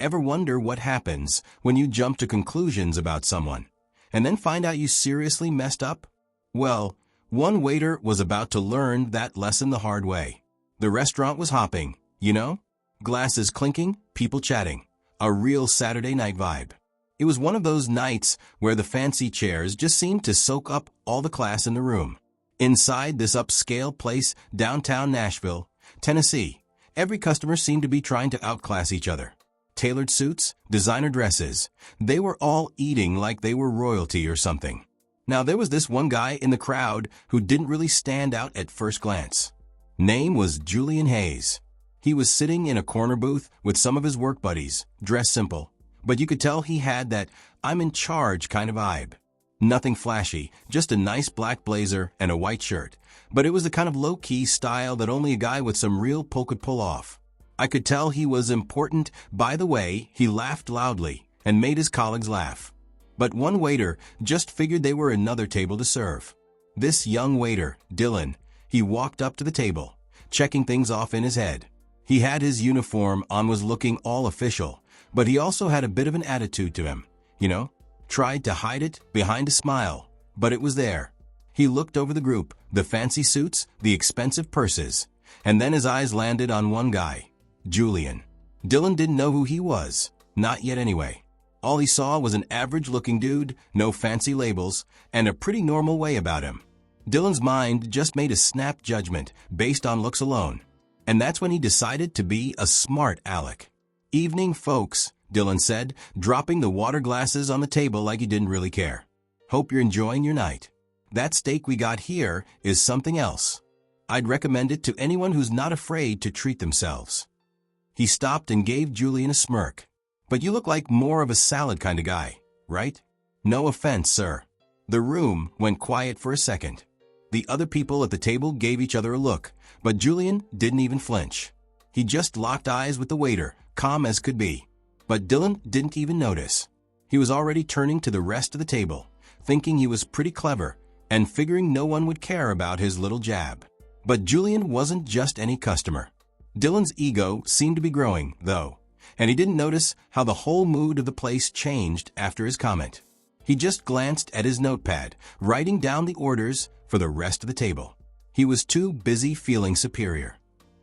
Ever wonder what happens when you jump to conclusions about someone, and then find out you seriously messed up? Well, one waiter was about to learn that lesson the hard way. The restaurant was hopping, you know? Glasses clinking, people chatting. A real Saturday night vibe. It was one of those nights where the fancy chairs just seemed to soak up all the class in the room. Inside this upscale place downtown Nashville, Tennessee, every customer seemed to be trying to outclass each other. Tailored suits, designer dresses. They were all eating like they were royalty or something. Now there was this one guy in the crowd who didn't really stand out at first glance. Name was Julian Hayes. He was sitting in a corner booth with some of his work buddies, dressed simple, but you could tell he had that I'm in charge kind of vibe. Nothing flashy, just a nice black blazer and a white shirt, but it was the kind of low-key style that only a guy with some real pull could pull off. I could tell he was important by the way he laughed loudly and made his colleagues laugh. But one waiter just figured they were another table to serve. This young waiter, Dylan, he walked up to the table, checking things off in his head. He had his uniform on, was looking all official, but he also had a bit of an attitude to him, you know? Tried to hide it behind a smile, but it was there. He looked over the group, the fancy suits, the expensive purses, and then his eyes landed on one guy, Julian. Dylan didn't know who he was, not yet anyway. All he saw was an average-looking dude, no fancy labels, and a pretty normal way about him. Dylan's mind just made a snap judgment based on looks alone, and that's when he decided to be a smart aleck. "Evening, folks," Dylan said, dropping the water glasses on the table like he didn't really care. "Hope you're enjoying your night. That steak we got here is something else. I'd recommend it to anyone who's not afraid to treat themselves." He stopped and gave Julian a smirk. "But you look like more of a salad kind of guy, right?" "No offense, sir." The room went quiet for a second. The other people at the table gave each other a look, but Julian didn't even flinch. He just locked eyes with the waiter, calm as could be. But Dylan didn't even notice. He was already turning to the rest of the table, thinking he was pretty clever, and figuring no one would care about his little jab. But Julian wasn't just any customer. Dylan's ego seemed to be growing, though, and he didn't notice how the whole mood of the place changed after his comment. He just glanced at his notepad, writing down the orders for the rest of the table. He was too busy feeling superior.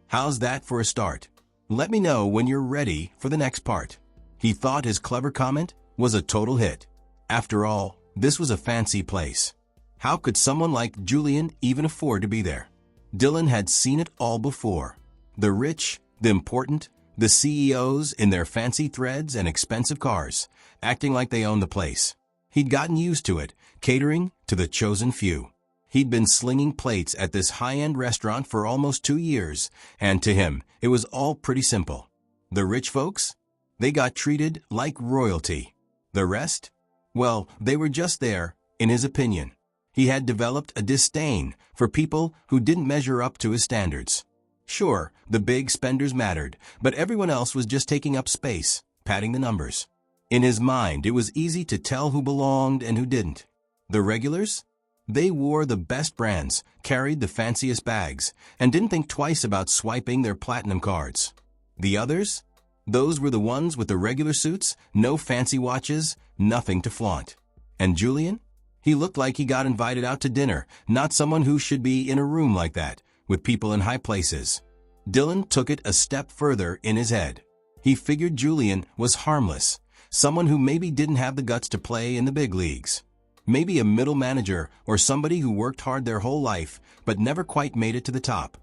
"How's that for a start? Let me know when you're ready for the next part." He thought his clever comment was a total hit. After all, this was a fancy place. How could someone like Julian even afford to be there? Dylan had seen it all before. The rich, the important, the CEOs in their fancy threads and expensive cars, acting like they owned the place. He'd gotten used to it, catering to the chosen few. He'd been slinging plates at this high-end restaurant for almost 2 years, and to him, it was all pretty simple. The rich folks? They got treated like royalty. The rest? Well, they were just there, in his opinion. He had developed a disdain for people who didn't measure up to his standards. Sure, the big spenders mattered, but everyone else was just taking up space, padding the numbers. In his mind, it was easy to tell who belonged and who didn't. The regulars? They wore the best brands, carried the fanciest bags, and didn't think twice about swiping their platinum cards. The others? Those were the ones with the regular suits, no fancy watches, nothing to flaunt. And Julian? He looked like he got invited out to dinner, not someone who should be in a room like that, with people in high places. Dylan took it a step further in his head. He figured Julian was harmless, someone who maybe didn't have the guts to play in the big leagues. Maybe a middle manager or somebody who worked hard their whole life but never quite made it to the top.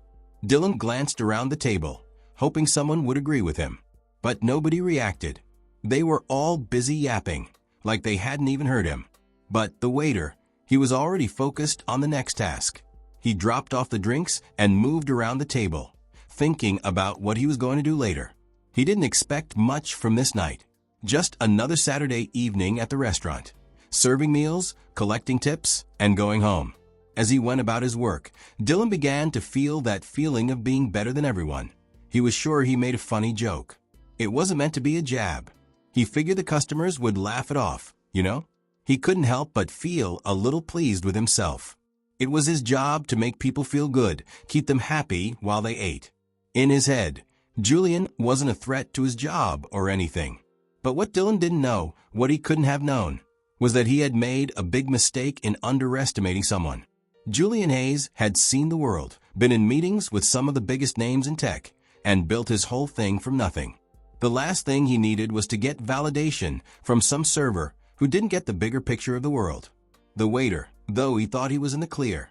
Dylan glanced around the table, hoping someone would agree with him. But nobody reacted. They were all busy yapping, like they hadn't even heard him. But the waiter, he was already focused on the next task. He dropped off the drinks and moved around the table, thinking about what he was going to do later. He didn't expect much from this night. Just another Saturday evening at the restaurant, serving meals, collecting tips, and going home. As he went about his work, Dylan began to feel that feeling of being better than everyone. He was sure he made a funny joke. It wasn't meant to be a jab. He figured the customers would laugh it off, you know? He couldn't help but feel a little pleased with himself. It was his job to make people feel good, keep them happy while they ate. In his head, Julian wasn't a threat to his job or anything. But what Dylan didn't know, what he couldn't have known, was that he had made a big mistake in underestimating someone. Julian Hayes had seen the world, been in meetings with some of the biggest names in tech, and built his whole thing from nothing. The last thing he needed was to get validation from some server who didn't get the bigger picture of the world. The waiter, though he thought he was in the clear.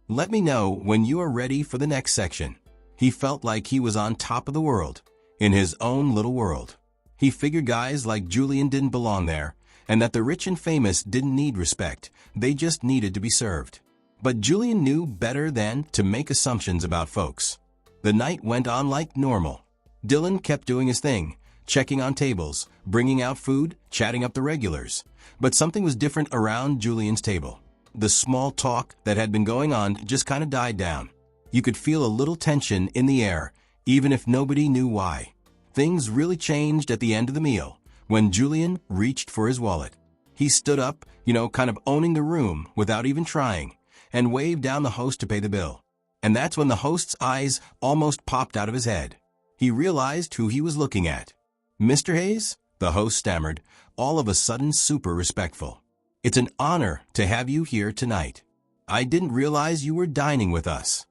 Let me know when you are ready for the next section. He felt like he was on top of the world, in his own little world. He figured guys like Julian didn't belong there, and that the rich and famous didn't need respect, they just needed to be served. But Julian knew better than to make assumptions about folks. The night went on like normal. Dylan kept doing his thing, checking on tables, bringing out food, chatting up the regulars. But something was different around Julian's table. The small talk that had been going on just kind of died down. You could feel a little tension in the air, even if nobody knew why. Things really changed at the end of the meal, when Julian reached for his wallet. He stood up, kind of owning the room without even trying, and waved down the host to pay the bill. And that's when the host's eyes almost popped out of his head. He realized who he was looking at. "Mr. Hayes?" the host stammered, all of a sudden super respectful. "It's an honor to have you here tonight. I didn't realize you were dining with us."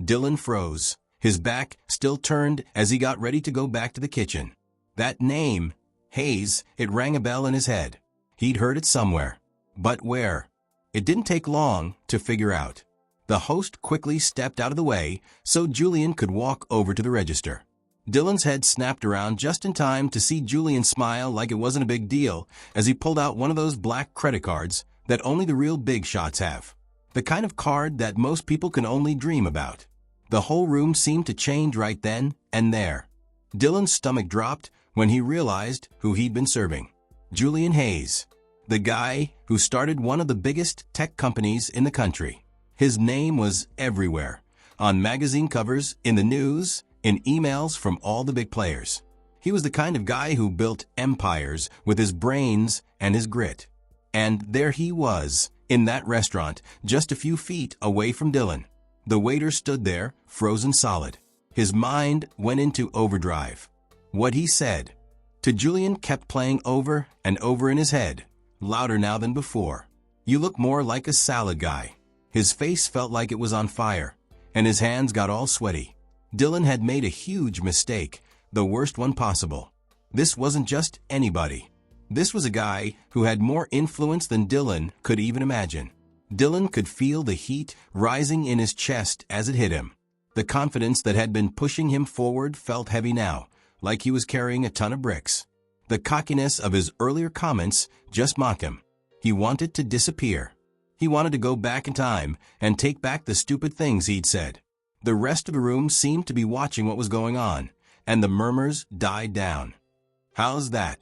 Dylan froze, his back still turned as he got ready to go back to the kitchen. That name, Hayes, it rang a bell in his head. He'd heard it somewhere. But where? It didn't take long to figure out. The host quickly stepped out of the way so Julian could walk over to the register. Dylan's head snapped around just in time to see Julian smile like it wasn't a big deal as he pulled out one of those black credit cards that only the real big shots have. The kind of card that most people can only dream about. The whole room seemed to change right then and there. Dylan's stomach dropped when he realized who he'd been serving. Julian Hayes, the guy who started one of the biggest tech companies in the country. His name was everywhere, on magazine covers, in the news, in emails from all the big players. He was the kind of guy who built empires with his brains and his grit. And there he was, in that restaurant, just a few feet away from Dylan. The waiter stood there, frozen solid. His mind went into overdrive. What he said to Julian kept playing over and over in his head, louder now than before. "You look more like a salad guy." His face felt like it was on fire, and his hands got all sweaty. Dylan had made a huge mistake, the worst one possible. This wasn't just anybody. This was a guy who had more influence than Dylan could even imagine. Dylan could feel the heat rising in his chest as it hit him. The confidence that had been pushing him forward felt heavy now, like he was carrying a ton of bricks. The cockiness of his earlier comments just mocked him. He wanted to disappear. He wanted to go back in time and take back the stupid things he'd said. The rest of the room seemed to be watching what was going on, and the murmurs died down. "How's that?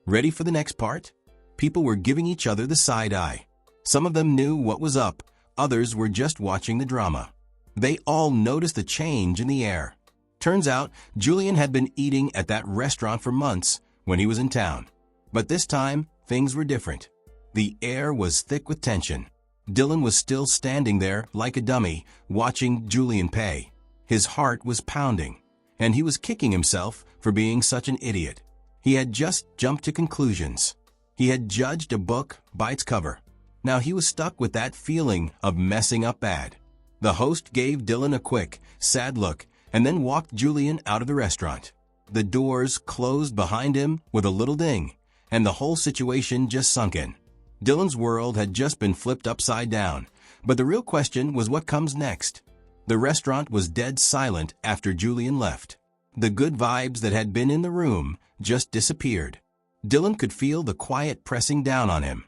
Ready for the next part?" People were giving each other the side eye. Some of them knew what was up, others were just watching the drama. They all noticed the change in the air. Turns out, Julian had been eating at that restaurant for months when he was in town. But this time, things were different. The air was thick with tension. Dylan was still standing there like a dummy, watching Julian pay. His heart was pounding, and he was kicking himself for being such an idiot. He had just jumped to conclusions. He had judged a book by its cover. Now he was stuck with that feeling of messing up bad. The host gave Dylan a quick, sad look and then walked Julian out of the restaurant. The doors closed behind him with a little ding, and the whole situation just sunk in. Dylan's world had just been flipped upside down, but the real question was what comes next. The restaurant was dead silent after Julian left. The good vibes that had been in the room just disappeared. Dylan could feel the quiet pressing down on him,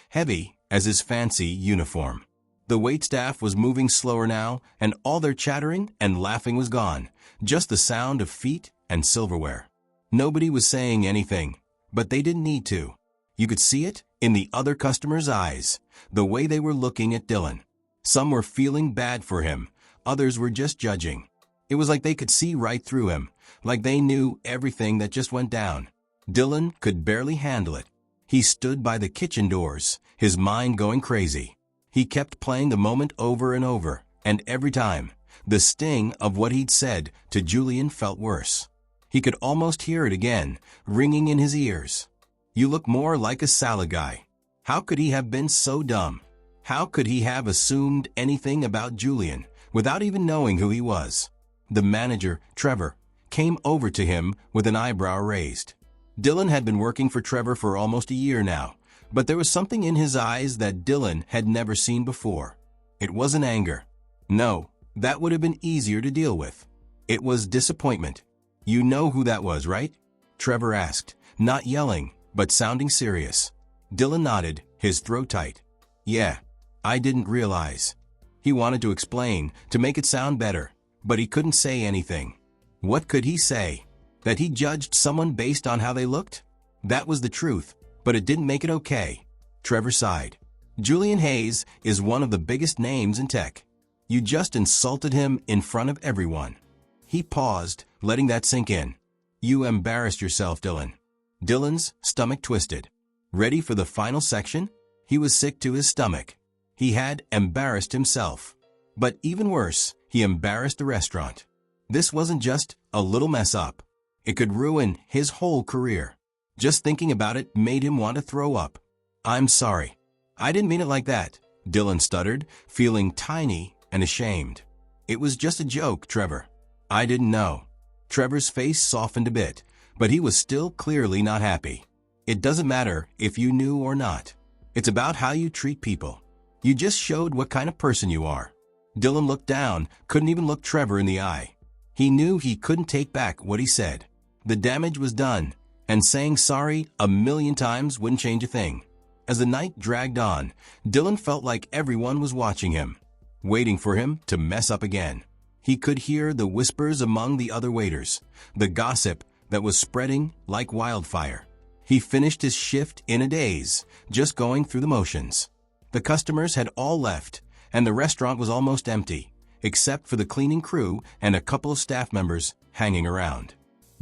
heavy as his fancy uniform. The waitstaff was moving slower now, and all their chattering and laughing was gone, just the sound of feet and silverware. Nobody was saying anything, but they didn't need to. You could see it in the other customers' eyes, the way they were looking at Dylan. Some were feeling bad for him, others were just judging. It was like they could see right through him, like they knew everything that just went down. Dylan could barely handle it. He stood by the kitchen doors, his mind going crazy. He kept playing the moment over and over, and every time, the sting of what he'd said to Julian felt worse. He could almost hear it again, ringing in his ears. You look more like a salad guy." How could he have been so dumb? How could he have assumed anything about Julian without even knowing who he was? The manager, Trevor, came over to him with an eyebrow raised. Dylan had been working for Trevor for almost a year now, but there was something in his eyes that Dylan had never seen before. It wasn't anger. No, that would have been easier to deal with. It was disappointment. "You know who that was, right?" Trevor asked, not yelling, but sounding serious. Dylan nodded, his throat tight. "Yeah, I didn't realize." He wanted to explain, to make it sound better, but he couldn't say anything. What could he say? That he judged someone based on how they looked? That was the truth, but it didn't make it okay. Trevor sighed. "Julian Hayes is one of the biggest names in tech. You just insulted him in front of everyone." He paused, letting that sink in. "You embarrassed yourself, Dylan." Dylan's stomach twisted. Ready for the final section? He was sick to his stomach. He had embarrassed himself. But even worse, he embarrassed the restaurant. This wasn't just a little mess up. It could ruin his whole career. Just thinking about it made him want to throw up. "I'm sorry. I didn't mean it like that," Dylan stuttered, feeling tiny and ashamed. "It was just a joke, Trevor. I didn't know." Trevor's face softened a bit, but he was still clearly not happy. "It doesn't matter if you knew or not. It's about how you treat people. You just showed what kind of person you are." Dylan looked down, couldn't even look Trevor in the eye. He knew he couldn't take back what he said. The damage was done, and saying sorry 1,000,000 times wouldn't change a thing. As the night dragged on, Dylan felt like everyone was watching him, waiting for him to mess up again. He could hear the whispers among the other waiters, the gossip that was spreading like wildfire. He finished his shift in a daze, just going through the motions. The customers had all left, and the restaurant was almost empty, except for the cleaning crew and a couple of staff members hanging around.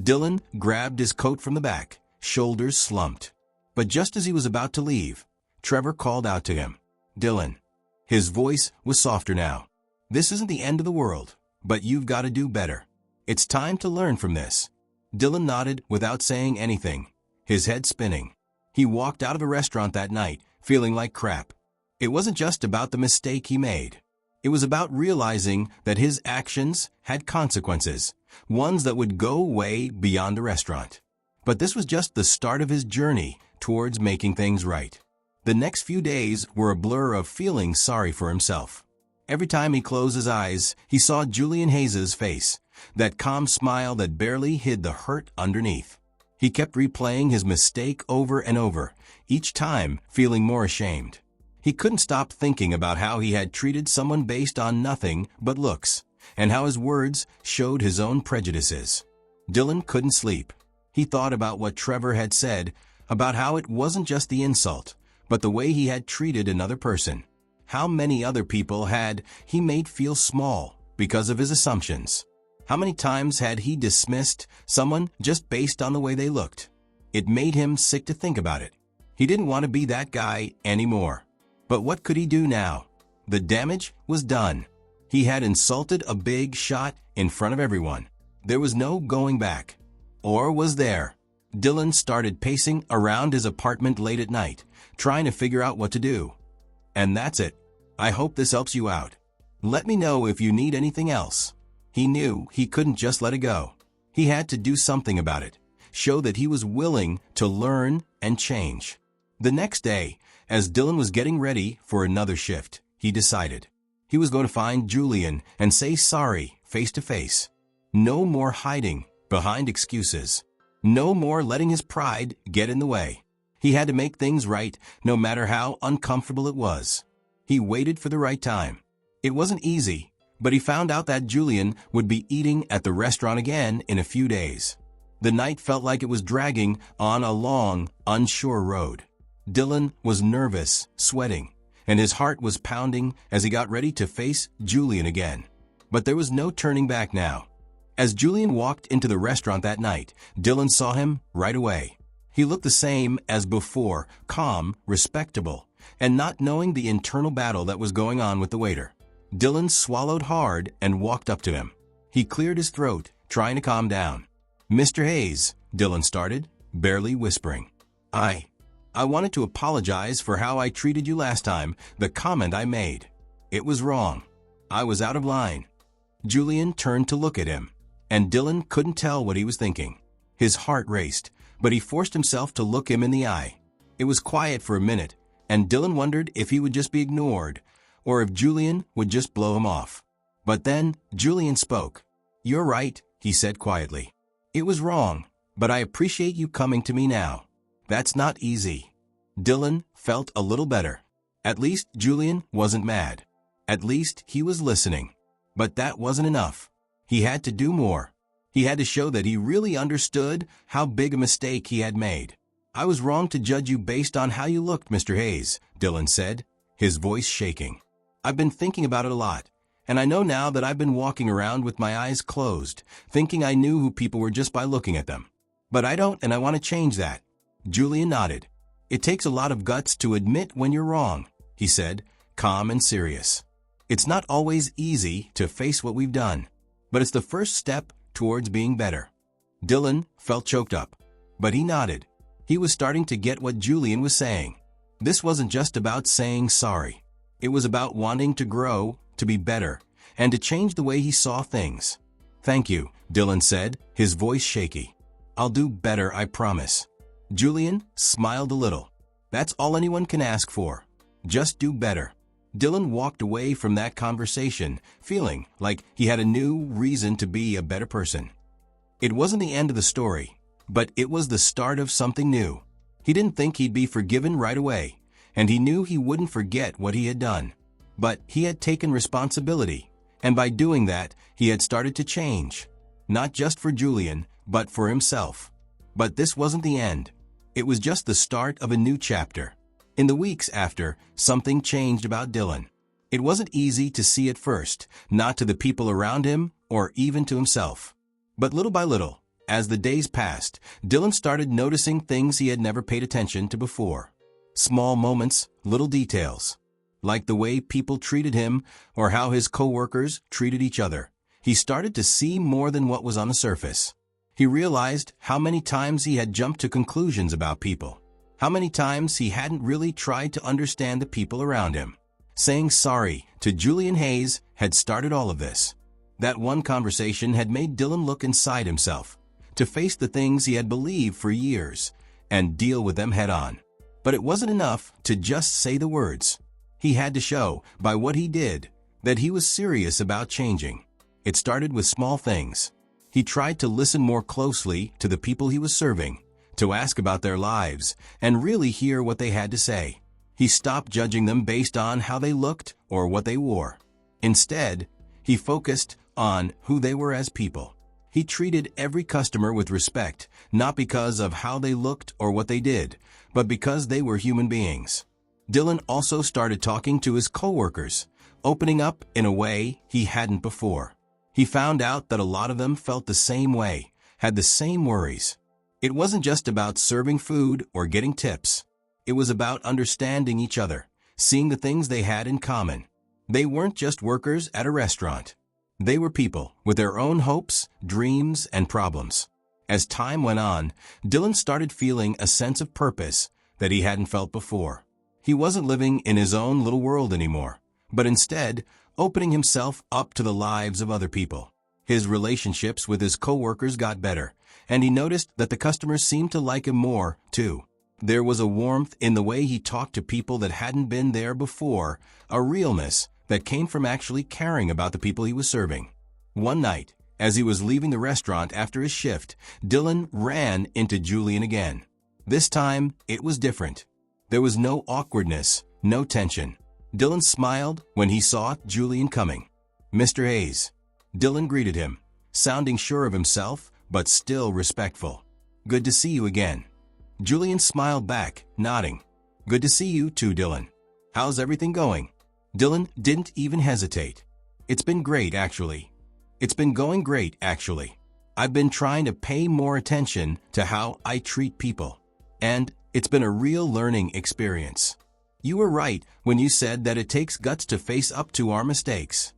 Dylan grabbed his coat from the back, shoulders slumped. But just as he was about to leave, Trevor called out to him. "Dylan." His voice was softer now. "This isn't the end of the world, but you've got to do better. It's time to learn from this." Dylan nodded without saying anything, his head spinning. He walked out of a restaurant that night, feeling like crap. It wasn't just about the mistake he made. It was about realizing that his actions had consequences, ones that would go way beyond the restaurant. But this was just the start of his journey towards making things right. The next few days were a blur of feeling sorry for himself. Every time he closed his eyes, he saw Julian Hayes' face, that calm smile that barely hid the hurt underneath. He kept replaying his mistake over and over, each time feeling more ashamed. He couldn't stop thinking about how he had treated someone based on nothing but looks, and how his words showed his own prejudices. Dylan couldn't sleep. He thought about what Trevor had said, about how it wasn't just the insult, but the way he had treated another person. How many other people had he made feel small because of his assumptions? How many times had he dismissed someone just based on the way they looked? It made him sick to think about it. He didn't want to be that guy anymore. But what could he do now? The damage was done. He had insulted a big shot in front of everyone. There was no going back. Or was there? Dylan started pacing around his apartment late at night, trying to figure out what to do. And that's it. I hope this helps you out. Let me know if you need anything else. He knew he couldn't just let it go. He had to do something about it, show that he was willing to learn and change. The next day, as Dylan was getting ready for another shift, he decided he was going to find Julian and say sorry face to face. No more hiding behind excuses. No more letting his pride get in the way. He had to make things right, no matter how uncomfortable it was. He waited for the right time. It wasn't easy, but he found out that Julian would be eating at the restaurant again in a few days. The night felt like it was dragging on a long, unsure road. Dylan was nervous, sweating, and his heart was pounding as he got ready to face Julian again. But there was no turning back now. As Julian walked into the restaurant that night, Dylan saw him right away. He looked the same as before, calm, respectable, and not knowing the internal battle that was going on with the waiter. Dylan swallowed hard and walked up to him. He cleared his throat, trying to calm down. "Mr. Hayes," Dylan started, barely whispering. I wanted to apologize for how I treated you last time, the comment I made. It was wrong. I was out of line. Julian turned to look at him, and Dylan couldn't tell what he was thinking. His heart raced, but he forced himself to look him in the eye. It was quiet for a minute, and Dylan wondered if he would just be ignored, or if Julian would just blow him off. But then Julian spoke. "You're right," he said quietly. "It was wrong, but I appreciate you coming to me now. That's not easy." Dylan felt a little better. At least Julian wasn't mad. At least he was listening. But that wasn't enough. He had to do more. He had to show that he really understood how big a mistake he had made. "I was wrong to judge you based on how you looked, Mr. Hayes," Dylan said, his voice shaking. "I've been thinking about it a lot, and I know now that I've been walking around with my eyes closed, thinking I knew who people were just by looking at them. But I don't, and I want to change that." Julian nodded. "It takes a lot of guts to admit when you're wrong," he said, calm and serious. "It's not always easy to face what we've done, but it's the first step towards being better." Dylan felt choked up, but he nodded. He was starting to get what Julian was saying. This wasn't just about saying sorry. It was about wanting to grow, to be better, and to change the way he saw things. "Thank you," Dylan said, his voice shaky. "I'll do better, I promise." Julian smiled a little. That's all anyone can ask for. Just do better. Dylan walked away from that conversation, feeling like he had a new reason to be a better person. It wasn't the end of the story, but it was the start of something new. He didn't think he'd be forgiven right away, and he knew he wouldn't forget what he had done. But he had taken responsibility, and by doing that, he had started to change. Not just for Julian, but for himself. But this wasn't the end. It was just the start of a new chapter. In the weeks after, something changed about Dylan. It wasn't easy to see at first, not to the people around him or even to himself. But little by little, as the days passed, Dylan started noticing things he had never paid attention to before. Small moments, little details. Like the way people treated him or how his coworkers treated each other. He started to see more than what was on the surface. He realized how many times he had jumped to conclusions about people. How many times he hadn't really tried to understand the people around him. Saying sorry to Julian Hayes had started all of this. That one conversation had made Dylan look inside himself, to face the things he had believed for years, and deal with them head on. But it wasn't enough to just say the words. He had to show, by what he did, that he was serious about changing. It started with small things. He tried to listen more closely to the people he was serving, to ask about their lives, and really hear what they had to say. He stopped judging them based on how they looked or what they wore. Instead, he focused on who they were as people. He treated every customer with respect, not because of how they looked or what they did, but because they were human beings. Dylan also started talking to his coworkers, opening up in a way he hadn't before. He found out that a lot of them felt the same way, had the same worries. It wasn't just about serving food or getting tips. It was about understanding each other, seeing the things they had in common. They weren't just workers at a restaurant. They were people with their own hopes, dreams, and problems. As time went on, Dylan started feeling a sense of purpose that he hadn't felt before. He wasn't living in his own little world anymore, but instead opening himself up to the lives of other people. His relationships with his coworkers got better, and he noticed that the customers seemed to like him more, too. There was a warmth in the way he talked to people that hadn't been there before, a realness that came from actually caring about the people he was serving. One night, as he was leaving the restaurant after his shift, Dylan ran into Julian again. This time, it was different. There was no awkwardness, no tension. Dylan smiled when he saw Julian coming. "Mr. Hayes." Dylan greeted him, sounding sure of himself, but still respectful. "Good to see you again." Julian smiled back, nodding. "Good to see you too, Dylan. How's everything going?" Dylan didn't even hesitate. It's been great, actually. It's been going great, actually. I've been trying to pay more attention to how I treat people. And it's been a real learning experience. You were right when you said that it takes guts to face up to our mistakes.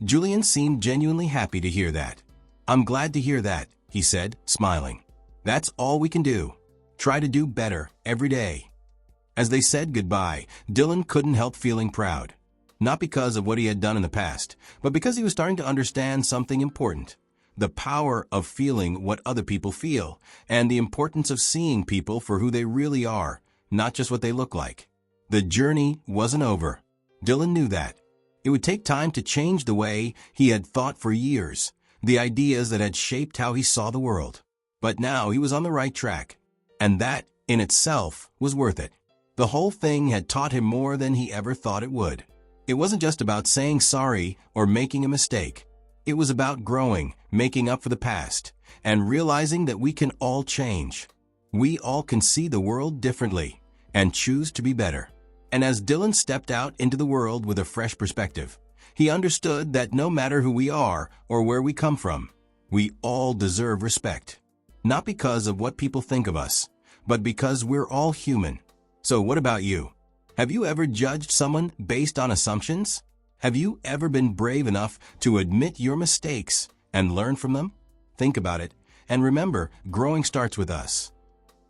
Julian seemed genuinely happy to hear that. "I'm glad to hear that," he said, smiling. "That's all we can do. Try to do better every day. As they said goodbye, Dylan couldn't help feeling proud. Not because of what he had done in the past, but because he was starting to understand something important. The power of feeling what other people feel, and the importance of seeing people for who they really are, not just what they look like. The journey wasn't over. Dylan knew that. It would take time to change the way he had thought for years, the ideas that had shaped how he saw the world. But now he was on the right track, and that, in itself, was worth it. The whole thing had taught him more than he ever thought it would. It wasn't just about saying sorry or making a mistake. It was about growing, making up for the past, and realizing that we can all change. We all can see the world differently and choose to be better. And as Dylan stepped out into the world with a fresh perspective, he understood that no matter who we are or where we come from, we all deserve respect. Not because of what people think of us, but because we're all human. So what about you? Have you ever judged someone based on assumptions? Have you ever been brave enough to admit your mistakes and learn from them? Think about it, and remember, growing starts with us.